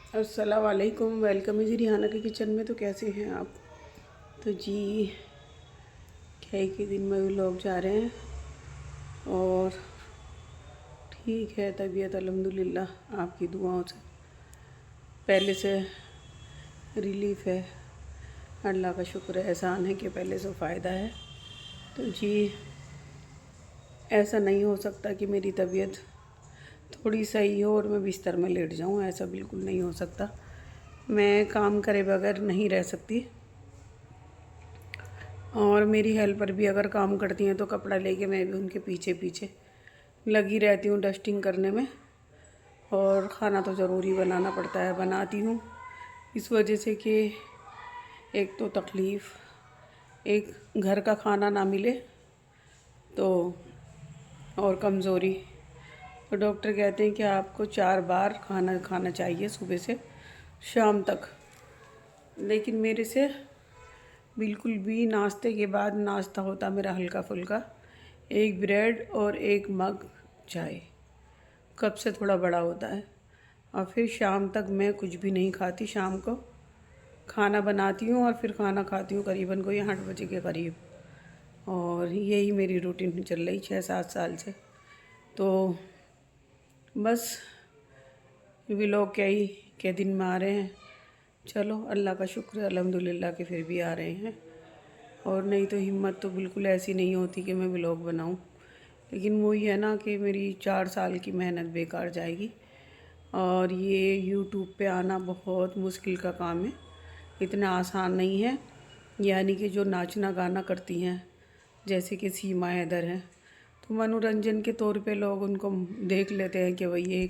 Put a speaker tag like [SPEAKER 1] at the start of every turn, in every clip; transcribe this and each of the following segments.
[SPEAKER 1] अस्सलाम वालेकुम। वेलकम है जी रिहाना के किचन में। तो कैसे हैं आप? तो जी क्या के दिन में भी लोग जा रहे हैं और ठीक है, तबीयत अल्हम्दुलिल्लाह आपकी दुआओं से पहले से रिलीफ़ है। अल्लाह का शुक्र है, एहसान है कि पहले से फ़ायदा है। तो जी ऐसा नहीं हो सकता कि मेरी तबीयत थोड़ी सही हो और मैं बिस्तर में लेट जाऊं, ऐसा बिल्कुल नहीं हो सकता। मैं काम करे बगैर नहीं रह सकती और मेरी हेल्पर भी अगर काम करती हैं तो कपड़ा लेके मैं भी उनके पीछे पीछे लगी रहती हूँ डस्टिंग करने में। और ख़ाना तो ज़रूरी बनाना पड़ता है, बनाती हूँ इस वजह से कि एक तो तकलीफ़, एक घर का खाना ना मिले तो और कमज़ोरी। तो डॉक्टर कहते हैं कि आपको 4 बार खाना खाना चाहिए सुबह से शाम तक, लेकिन मेरे से बिल्कुल भी नाश्ते के बाद नाश्ता होता मेरा हल्का फुल्का, एक ब्रेड और एक मग चाय, कप से थोड़ा बड़ा होता है। और फिर शाम तक मैं कुछ भी नहीं खाती। शाम को खाना बनाती हूँ और फिर खाना खाती हूँ करीबन कोई 8 बजे के करीब। और यही मेरी रूटीन चल रही 6-7 साल से। तो बस व्लॉग क्या ही के दिन में आ रहे हैं। चलो अल्लाह का शुक्र है अल्हम्दुलिल्लाह के फिर भी आ रहे हैं। और नहीं तो हिम्मत तो बिल्कुल ऐसी नहीं होती कि मैं व्लॉग बनाऊं। लेकिन वही है ना कि मेरी 4 साल की मेहनत बेकार जाएगी। और ये यूट्यूब पे आना बहुत मुश्किल का काम है, इतना आसान नहीं है। यानी कि जो नाचना गाना करती हैं जैसे कि सीमा हैदर हैं, तो मनोरंजन के तौर पे लोग उनको देख लेते हैं कि भाई ये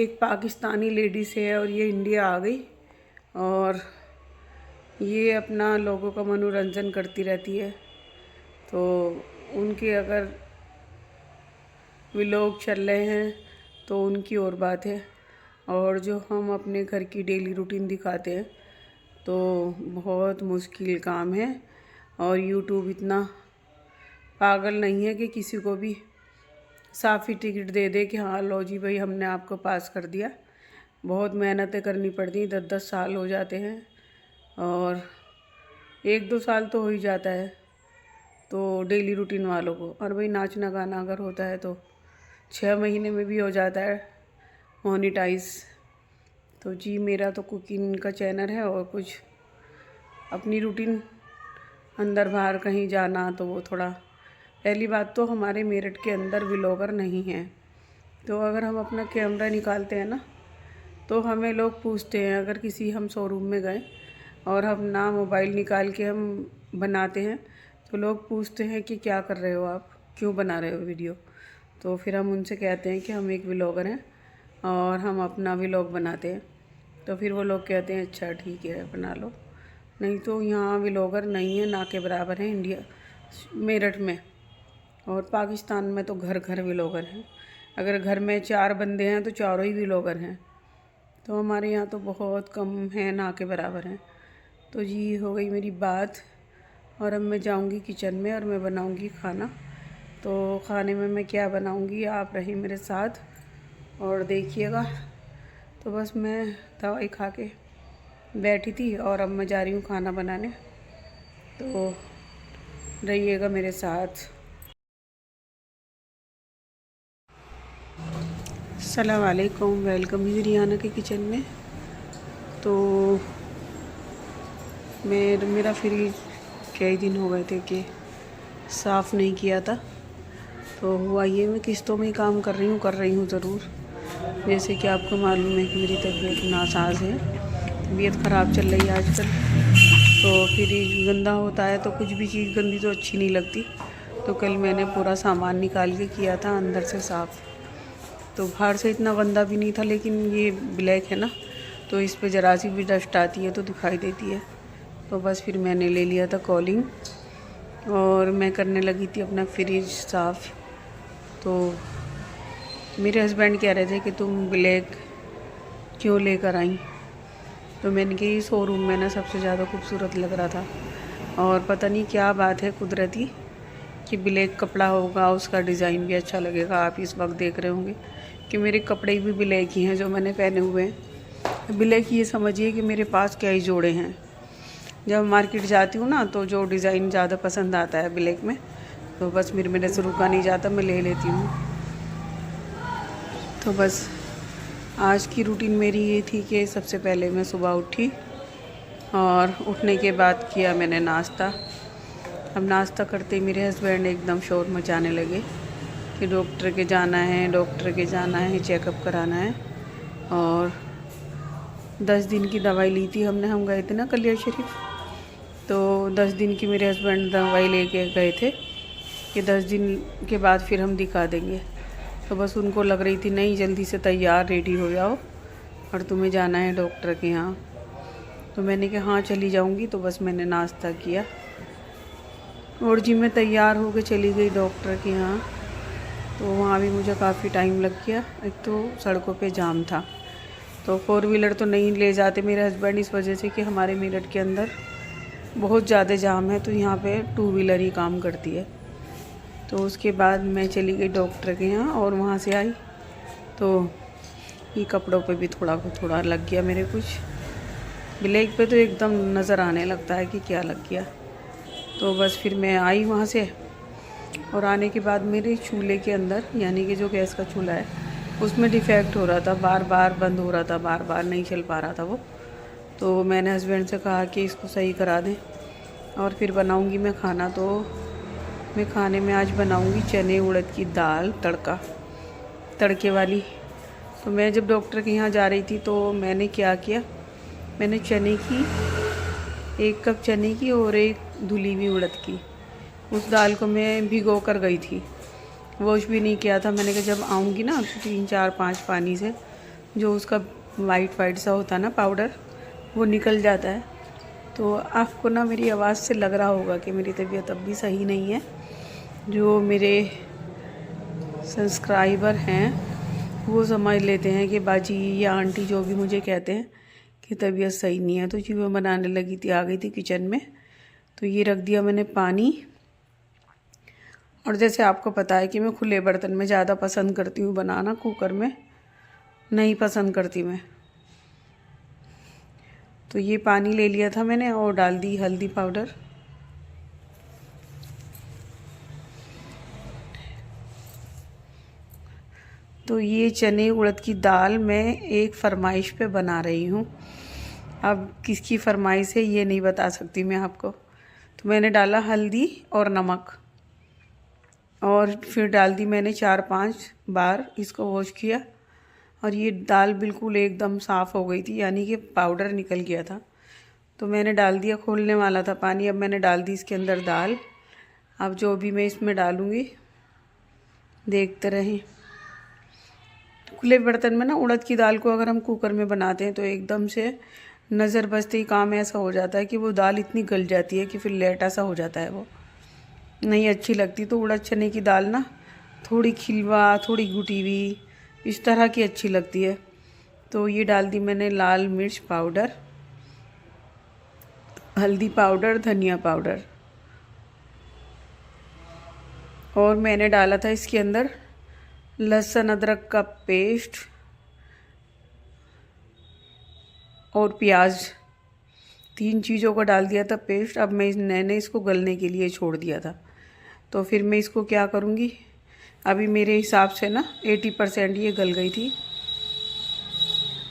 [SPEAKER 1] एक पाकिस्तानी लेडीज़ है और ये इंडिया आ गई और ये अपना लोगों का मनोरंजन करती रहती है। तो उनके अगर व्लॉग चल रहे हैं तो उनकी और बात है, और जो हम अपने घर की डेली रूटीन दिखाते हैं तो बहुत मुश्किल काम है। और यूट्यूब इतना पागल नहीं है कि किसी को भी साफ़ी टिकट दे दे कि हाँ लो जी भाई हमने आपको पास कर दिया। बहुत मेहनतें करनी पड़ती हैं, 10-10 साल हो जाते हैं और 1-2 साल तो हो ही जाता है तो डेली रूटीन वालों को। और भाई नाचना गाना अगर होता है तो 6 महीने में भी हो जाता है मोनेटाइज। तो जी मेरा तो कुकिंग का चैनल है और कुछ अपनी रूटीन अंदर बाहर कहीं जाना, तो वो थोड़ा, पहली बात तो हमारे मेरठ के अंदर व्लॉगर नहीं हैं। तो अगर हम अपना कैमरा निकालते हैं ना तो हमें लोग पूछते हैं, अगर किसी हम शोरूम में गए और हम ना मोबाइल निकाल के हम बनाते हैं तो लोग पूछते हैं कि क्या कर रहे हो आप, क्यों बना रहे हो वीडियो। तो फिर हम उनसे कहते हैं कि हम एक व्लॉगर हैं और हम अपना व्लॉग बनाते हैं। तो फिर वो लोग कहते हैं अच्छा ठीक है बना लो। नहीं तो यहाँ व्लॉगर नहीं है, ना के बराबर है इंडिया मेरठ में। और पाकिस्तान में तो घर घर व्लॉगर हैं। अगर घर में 4 बंदे हैं तो चारों ही व्लॉगर हैं। तो हमारे यहाँ तो बहुत कम हैं, ना के बराबर हैं। तो जी हो गई मेरी बात और अब मैं जाऊँगी किचन में और मैं बनाऊँगी खाना। तो खाने में मैं क्या बनाऊँगी आप रही मेरे साथ और देखिएगा। तो बस मैं दवाई खा के बैठी थी और अब मैं जा रही हूँ खाना बनाने, तो रहिएगा मेरे साथ। अस्सलाम वालेकुम, वेलकम है रिहाना के किचन में। तो मेरा फ्रिज कई दिन हो गए थे कि साफ़ नहीं किया था। तो हुआ ये, मैं किस्तों में ही काम कर रही हूँ ज़रूर। जैसे कि आपको मालूम है कि मेरी तबीयत नासाज है, तबीयत ख़राब चल रही है आजकल। तो फ्रिज गंदा होता है तो कुछ भी चीज़ गंदी तो अच्छी नहीं लगती। तो कल मैंने पूरा सामान निकाल के किया था अंदर से साफ़। तो बाहर से इतना गंदा भी नहीं था, लेकिन ये ब्लैक है ना तो इस पे ज़रा सी भी डस्ट आती है तो दिखाई देती है। तो बस फिर मैंने ले लिया था कॉलिंग और मैं करने लगी थी अपना फ्रिज साफ़। तो मेरे हस्बैंड कह रहे थे कि तुम ब्लैक क्यों लेकर आई। तो मैंने कहा ये शोरूम में ना सबसे ज़्यादा खूबसूरत लग रहा था और पता नहीं क्या बात है कुदरती कि ब्लैक कपड़ा होगा उसका डिज़ाइन भी अच्छा लगेगा। आप इस वक्त देख रहे होंगे कि मेरे कपड़े भी ब्लैक ही हैं जो मैंने पहने हुए हैं। ब्लैक ये समझिए कि मेरे पास क्या ही जोड़े हैं। जब मार्केट जाती हूँ ना तो जो डिज़ाइन ज़्यादा पसंद आता है ब्लैक में, तो बस मेरे से रुका नहीं जाता, मैं ले लेती हूँ। तो बस आज की रूटीन मेरी ये थी कि सबसे पहले मैं सुबह उठी और उठने के बाद किया मैंने नाश्ता। अब नाश्ता करते ही मेरे हस्बैंड एकदम शोर मचाने लगे कि डॉक्टर के जाना है, चेकअप कराना है। और 10 दिन की दवाई ली थी हमने, हम गए थे ना कलिया शरीफ, तो 10 दिन की मेरे हस्बैंड दवाई लेके गए थे कि 10 दिन के बाद फिर हम दिखा देंगे। तो बस उनको लग रही थी नहीं, जल्दी से तैयार रेडी हो जाओ और तुम्हें जाना है डॉक्टर के यहाँ। तो मैंने कहा हाँ चली जाऊँगी। तो बस मैंने नाश्ता किया और जी मैं तैयार होकर चली गई डॉक्टर के यहाँ। तो वहाँ भी मुझे काफ़ी टाइम लग गया, एक तो सड़कों पे जाम था, तो 4 व्हीलर तो नहीं ले जाते मेरे हस्बैंड, इस वजह से कि हमारे मेरठ के अंदर बहुत ज़्यादा जाम है, तो यहाँ पे 2 व्हीलर ही काम करती है। तो उसके बाद मैं चली गई डॉक्टर के यहाँ और वहाँ से आई तो ये कपड़ों पे भी थोड़ा लग गया मेरे, कुछ ब्लैक पे तो एकदम नज़र आने लगता है कि क्या लग गया। तो बस फिर मैं आई वहाँ से, और आने के बाद मेरे चूल्हे के अंदर, यानी कि जो गैस का चूल्हा है उसमें डिफेक्ट हो रहा था, बार बार बंद हो रहा था, बार बार नहीं चल पा रहा था वो। तो मैंने हस्बैंड से कहा कि इसको सही करा दें और फिर बनाऊंगी मैं खाना। तो मैं खाने में आज बनाऊंगी चने उड़द की दाल तड़के वाली। तो मैं जब डॉक्टर के यहाँ जा रही थी तो मैंने क्या किया, मैंने 1 कप चने की और 1 धुली हुई उड़द की, उस दाल को मैं भिगो कर गई थी, वॉश भी नहीं किया था। मैंने कहा जब आऊँगी ना तो 3 4 5 पानी से जो उसका वाइट सा होता है ना पाउडर, वो निकल जाता है। तो आपको ना मेरी आवाज़ से लग रहा होगा कि मेरी तबीयत अब भी सही नहीं है। जो मेरे सब्सक्राइबर हैं वो समझ लेते हैं कि बाजी या आंटी जो भी मुझे कहते हैं कि तबीयत सही नहीं है। तो जी मैं बनाने लगी थी, आ गई थी किचन में। तो ये रख दिया मैंने पानी, और जैसे आपको पता है कि मैं खुले बर्तन में ज़्यादा पसंद करती हूँ बनाना, कुकर में नहीं पसंद करती मैं। तो ये पानी ले लिया था मैंने और डाल दी हल्दी पाउडर, तो ये चने उड़द की दाल मैं एक फरमाइश पे बना रही हूँ। अब किसकी फरमाइश है ये नहीं बता सकती मैं आपको। तो मैंने डाला हल्दी और नमक, और फिर डाल दी मैंने 4-5 बार इसको वॉश किया, और ये दाल बिल्कुल एकदम साफ़ हो गई थी, यानी कि पाउडर निकल गया था। तो मैंने डाल दिया, खोलने वाला था पानी। अब मैंने डाल दी इसके अंदर दाल। अब जो भी मैं इसमें डालूँगी देखते रहें। खुले बर्तन में ना उड़द की दाल को अगर हम कुकर में बनाते हैं तो एकदम से नज़र बसते ही काम ऐसा हो जाता है कि वो दाल इतनी गल जाती है कि फिर लेटा सा हो जाता है, वो नहीं अच्छी लगती। तो उड़द चने की दाल ना थोड़ी खिलवा, थोड़ी घुटी हुई, इस तरह की अच्छी लगती है। तो ये डाल दी मैंने लाल मिर्च पाउडर, हल्दी पाउडर, धनिया पाउडर, और मैंने डाला था इसके अंदर लहसुन अदरक का पेस्ट और प्याज, 3 चीज़ों को डाल दिया था पेस्ट। अब मैंने इसको गलने के लिए छोड़ दिया था। तो फिर मैं इसको क्या करूँगी, अभी मेरे हिसाब से ना 80% ये गल गई थी,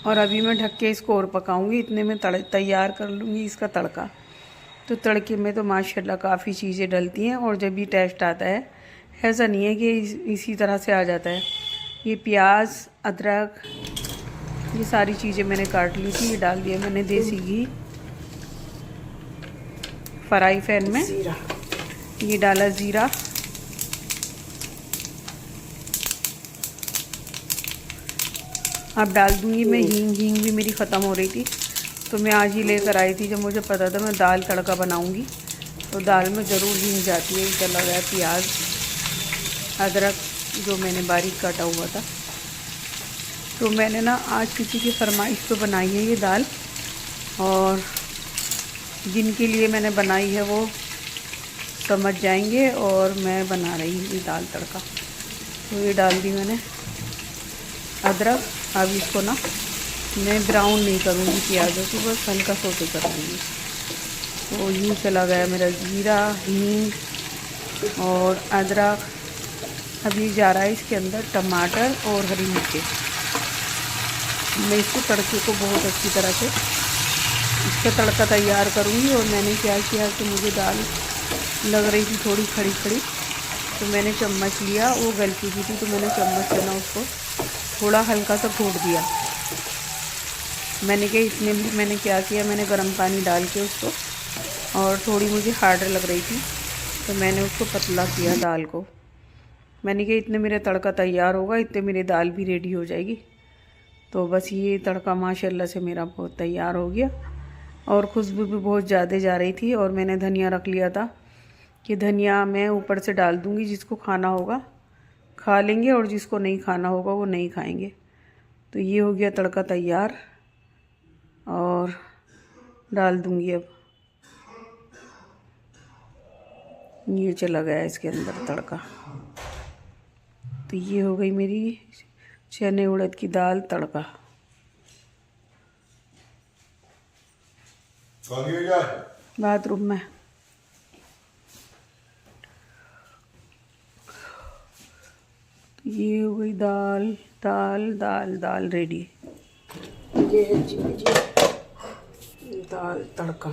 [SPEAKER 1] और अभी मैं ढक के इसको और पकाऊंगी। इतने में तैयार कर लूँगी इसका तड़का। तो तड़के में तो माशाल्लाह काफ़ी चीज़ें डलती हैं, और जब भी टेस्ट आता है ऐसा नहीं है कि इसी तरह से आ जाता है। ये प्याज, अदरक, ये सारी चीज़ें मैंने काट ली थी। ये डाल दिया मैंने देसी घी फ्राई पैन में, ये डाला ज़ीरा, अब डाल दूँगी मैं हींग भी मेरी ख़त्म हो रही थी, तो मैं आज ही लेकर आई थी। जब मुझे पता था मैं दाल तड़का बनाऊँगी तो दाल में ज़रूर हींग जाती है। चला गया प्याज, अदरक जो मैंने बारीक काटा हुआ था। तो मैंने ना आज किसी की फरमाइश पे बनाई है ये दाल, और जिनके लिए मैंने बनाई है वो समझ जाएंगे, और मैं बना रही हूँ दाल तड़का। तो ये डाल दी मैंने, अदरक। अब इसको ना मैं ब्राउन नहीं करूँगी प्याज़ों की, बस हल्का सोते कर दूँगी। तो यूँ चला गया मेरा जीरा, हींग और अदरक। अभी जा रहा है इसके अंदर टमाटर और हरी मिर्ची। मैं इसको तड़के को बहुत अच्छी तरह से इसका तड़का तैयार करूँगी। और मैंने क्या किया कि मुझे दाल लग रही थी थोड़ी खड़ी खड़ी, तो मैंने चम्मच लिया, वो गल चुकी थी, तो मैंने चम्मच से ना उसको थोड़ा हल्का सा घोट दिया। मैंने क्या किया, मैंने गर्म पानी डाल के उसको, और थोड़ी मुझे हार्ड लग रही थी तो मैंने उसको पतला किया दाल को। मैंने कहा इतने मेरा तड़का तैयार होगा, इतने मेरी दाल भी रेडी हो जाएगी। तो बस ये तड़का माशाल्लाह से मेरा बहुत तैयार हो गया, और खुशबू भी बहुत ज़्यादा जा रही थी। और मैंने धनिया रख लिया था कि धनिया मैं ऊपर से डाल दूँगी, जिसको खाना होगा खा लेंगे और जिसको नहीं खाना होगा वो नहीं खाएंगे। तो ये हो गया तड़का तैयार, और डाल दूँगी अब। ये चला गया इसके अंदर तड़का। तो ये हो गई मेरी चने उड़द की दाल तड़का। बाथरूम में। ये हो गई दाल दाल दाल दाल रेडी। ये है जी दाल तड़का।